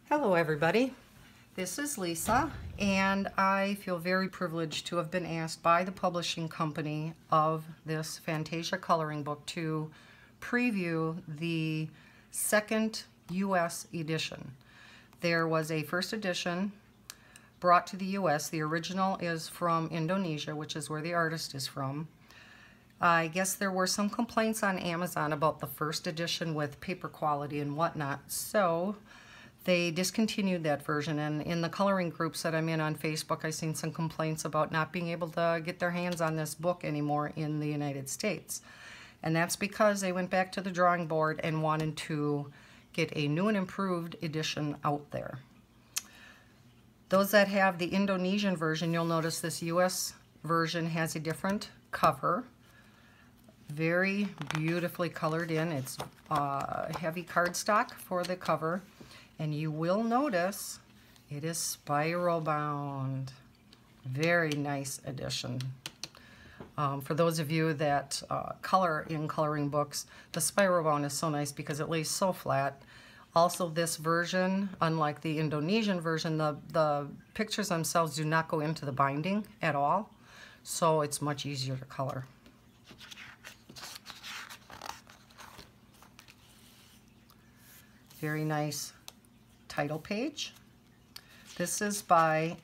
Hello everybody, this is Lisa, and I feel very privileged to have been asked by the publishing company of this Fantasia coloring book to preview the second US edition. There was a first edition brought to the US. The original is from Indonesia, which is where the artist is from. I guess there were some complaints on Amazon about the first edition with paper quality and whatnot, so they discontinued that version, and in the coloring groups that I'm in on Facebook, I've seen some complaints about not being able to get their hands on this book anymore in the United States. And that's because they went back to the drawing board and wanted to get a new and improved edition out there. Those that have the Indonesian version, you'll notice this US version has a different cover. Very beautifully colored in. It's heavy cardstock for the cover. And you will notice it is spiral bound. Very nice edition. For those of you that color in coloring books, the spiral bound is so nice because it lays so flat. Also, this version, unlike the Indonesian version, the pictures themselves do not go into the binding at all, so it's much easier to color. Very nice title page. This is by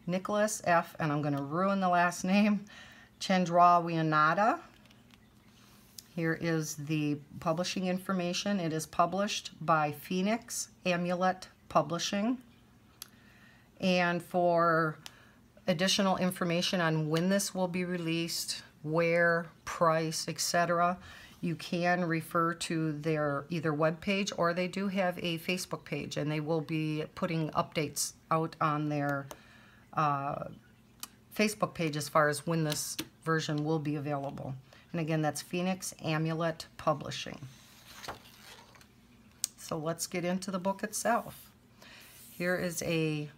Nicholas F., and I'm going to ruin the last name, Chandrawiyanada. Here is the publishing information. It is published by Phoenix Amulet Publishing. And for additional information on when this will be released, where, price, etc., you can refer to their either web page, or they do have a Facebook page, and they will be putting updates out on their Facebook page as far as when this version will be available. And again, that's Phoenix Amulet Publishing. So let's get into the book itself. Here is a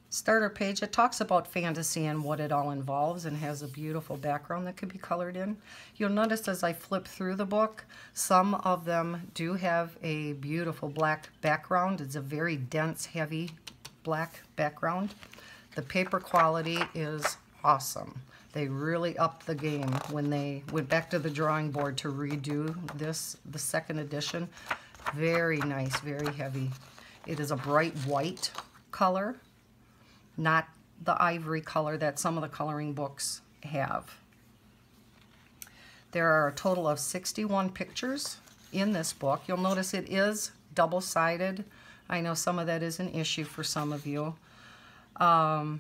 starter page that talks about fantasy and what it all involves, and has a beautiful background that could be colored in. You'll notice as I flip through the book, some of them do have a beautiful black background. It's a very dense, heavy black background. The paper quality is awesome. They really upped the game when they went back to the drawing board to redo this, the second edition. Very nice, very heavy. It is a bright white color, not the ivory color that some of the coloring books have. There are a total of 61 pictures in this book. You'll notice it is double-sided. I know some of that is an issue for some of you. And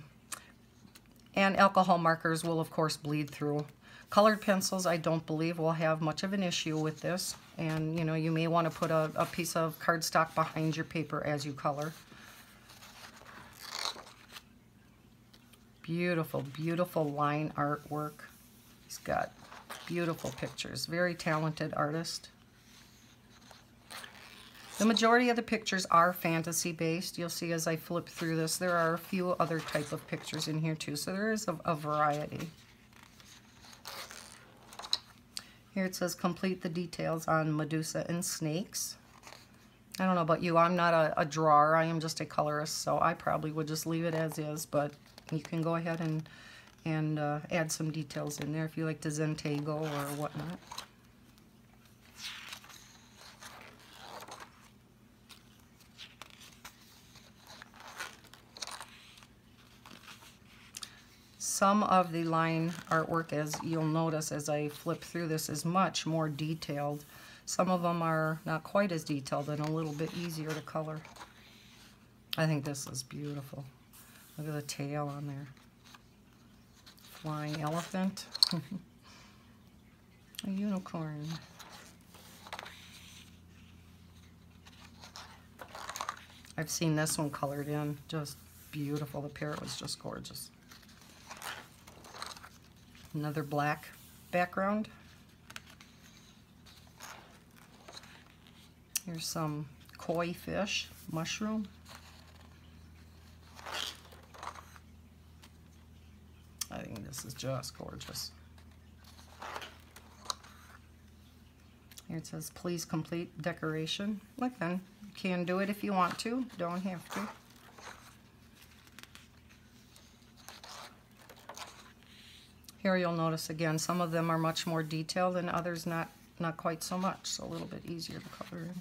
alcohol markers will, of course, bleed through. Colored pencils, I don't believe, will have much of an issue with this. And, you know, you may want to put a piece of cardstock behind your paper as you color. Beautiful, beautiful line artwork. He's got beautiful pictures. Very talented artist. The majority of the pictures are fantasy-based. You'll see as I flip through this, there are a few other type of pictures in here too, so there is a variety. Here it says, complete the details on Medusa and snakes. I don't know about you, I'm not a drawer, I am just a colorist, so I probably would just leave it as is, but you can go ahead and add some details in there if you like to Zentego or whatnot. Some of the line artwork, as you'll notice as I flip through this, is much more detailed. Some of them are not quite as detailed and a little bit easier to color. I think this is beautiful. Look at the tail on there. Flying elephant. A unicorn. I've seen this one colored in. Just beautiful. The parrot was just gorgeous. Another black background. Here's some koi fish, mushroom. I think this is just gorgeous. Here it says, please complete decoration. Again, can do it if you want to, don't have to. Here you'll notice again, some of them are much more detailed and others not quite so much, so a little bit easier to color in.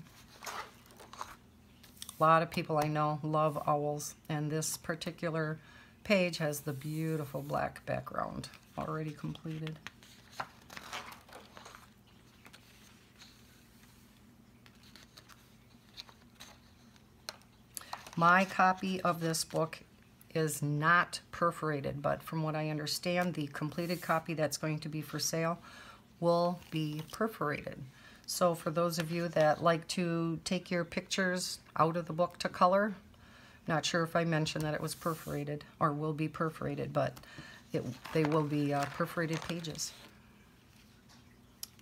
A lot of people I know love owls, and this particular page has the beautiful black background already completed. My copy of this book is not perforated, but from what I understand, the completed copy that's going to be for sale will be perforated. So for those of you that like to take your pictures out of the book to color, not sure if I mentioned that it was perforated or will be perforated, but they will be perforated pages.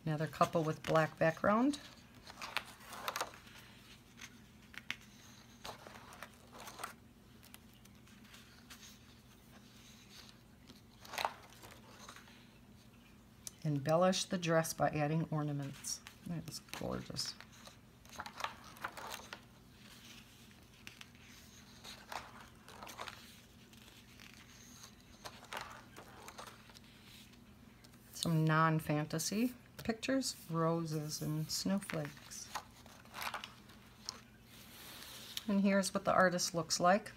Another couple with black background. Embellish the dress by adding ornaments. That's gorgeous. Some non-fantasy pictures, roses and snowflakes. And here's what the artist looks like.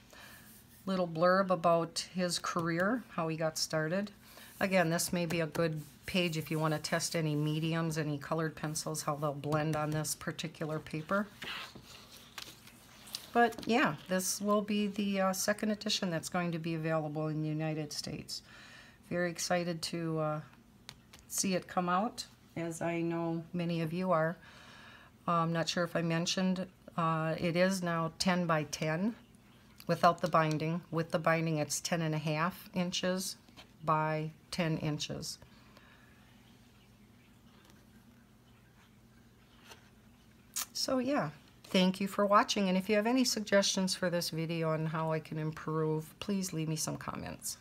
Little blurb about his career, how he got started. Again, this may be a good page if you want to test any mediums, any colored pencils, how they'll blend on this particular paper. But yeah, this will be the second edition that's going to be available in the United States. Very excited to see it come out, as I know many of you are. I'm not sure if I mentioned, it is now 10 by 10 without the binding. With the binding, it's 10.5 inches by 10 inches. So yeah, thank you for watching, and if you have any suggestions for this video on how I can improve, please leave me some comments.